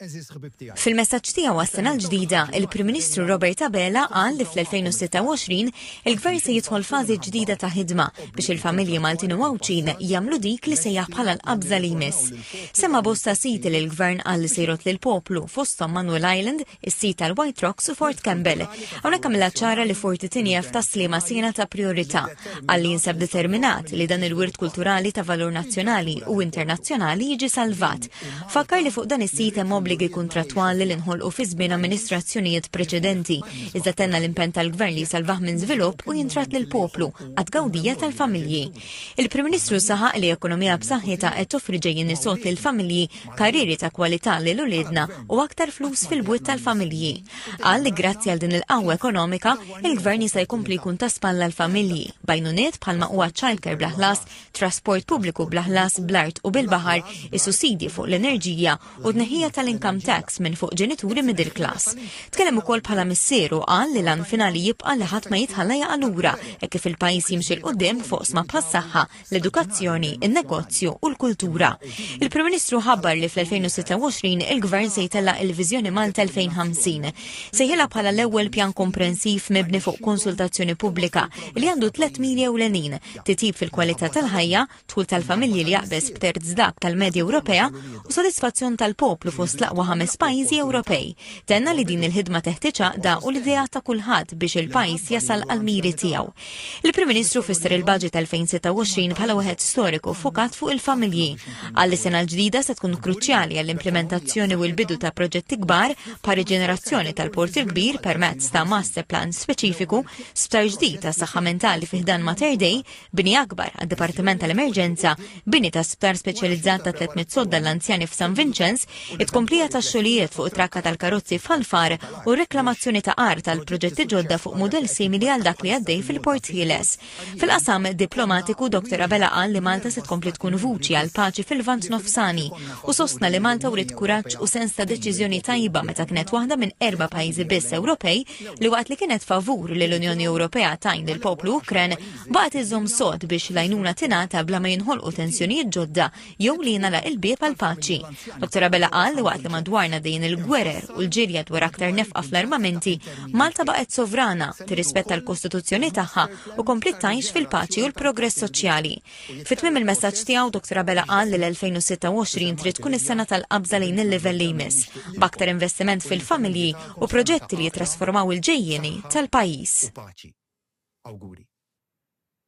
Fil-messaġġ tiegħu għas-sena l-ġdida, il-Prim Ministru Robert Abela qal li fl-2026 il-Gvern se jidħol fażi ġdida ta' ħidma biex il-familji Maltin u Għawċin jagħmlu dik li sejjaħ bħala l-qabża li jmiss. Semma bosta siti li l-Gvern qal li se jrot lill-poplu fosthom Manuel Island, is-sit tal-White Rocks u Fort Campbell. Hawnhekk għamilha ċara li Forti Tinjef taslima sena ta' priorità għal li jinsab determinat li dan il-wirt kulturali ta' valur nazzjonali u internazzjonali jiġi salvat. Fakkar li fuq dan is-sit hemm obbligi kontrattwali li nħolqu fi żmien amministrazzjonijiet preċedenti, iżda tenna l-impenn tal-Gvern li salvaħ minn żvilupp u jintrat lill-poplu għad-gawdija tal-familji. Il-Prim Ministru saħaq li ekonomija b'saħħitha qed toffri ġejjin nisot lill-familji karrieri ta' kwalità lil uliedna u aktar flus fil-bwiet tal-familji. Qal li grazzi għal din il-qawwa ekonomika, il-Gvern jista' jkompli jkun ta' spalla l-familji, bajnuniet bħalma huwa childcare bla ħlas, trasport pubbliku bla ħlas bl-art u bil-baħar, is-sussidji fuq l-enerġija u tneħħija tal-income tax minn fuq ġenituri middle class. Tkellem ukoll bħala missieru qal li lan finali jibqa' li ħadd ma jitħalla jaqalura hekk kif il-pajjiż jimxi l qudiem fuq sma bħas-saħħa, l-edukazzjoni, in-negozju u l-kultura. Il-Prim Ministru ħabbar li fl-2026 il-Gvern se jtellaq il-Viżjoni Malta 2050. Sejħilha bħala l-ewwel pjan komprensiv mibni fuq konsultazzjoni pubblika li għandu 3 milja ewlenin, titjib fil-kwalità tal-ħajja, tħul tal-familji li jaqbeż b'terz dak tal-medja Ewropea u sodisfazzjon tal-poplu fost l-aqwa 5 pajjiżi Ewropej. Tenna li din il-ħidma teħtieġ għaqda u l-idea ta' kulħadd biex il-pajjiż jasal għall-miri tiegħu. Il-Prim Ministru fisser il-Baġit 2026 bħala wieħed storiku fokat fuq il-familji. Għalli sena l-ġdida se tkun kruċjali għall-implementazzjoni u l-bidu ta' proġetti kbar pa' riġenerazzjoni tal-Port il-Kbir permezz ta' master plan speċifiku, sptar ġdid ta' saħħa mentali fi ħdan Mater Dei, bini akbar għad-Dipartiment tal-Emerġenza, bini ta' sptar speċjalizzat ta' 300 sodda l-anzjani f'San Vincenz, it-komplija ta' xogħlijiet fuq trakka tal-karozzi f'Alfar u reklamazzjoni ta' art tal-proġetti ġodda fuq mudell simili għal dak li għaddej fil-Port Ħieles. Fil-qasam diplomatiku Dr. Abela qal li Malta se tkompli tkun vuċi għal paċi fil-Vant Nofsani u sostna li Malta wrid kuraġġ u sens ta' deċiżjoni tajba meta kienet waħda minn 4 pajjiżi biss Ewropej li waqt li kienet favur li l-Unjoni Ewropea tajn lill-poplu Ukren baqgħet iżżomm sod biex l-għajnuna tingħata bla ma jinħolqu tensjonijiet ġodda jew li jingħalaq il-bieb għal paċi. Dr. Abela qal li waqt li madwarna dejn il-gwerer u l-ġirja dwar aktar nefqa fl-armamenti, Malta baqgħet sovrana, tirrispetta l-Kostituzzjoni tagħha u kompli tgħix fil-paċi u l-progress soċjali. Fit-tmiem il-messaġġ tiegħu Dr. Abela qal li l-2026 trid tkun is-sena tal-qabża lejn il-livell li jmiss, b'aktar investiment fil-familji u proġetti li jitrasformaw il-ġejjieni tal-pajjiż.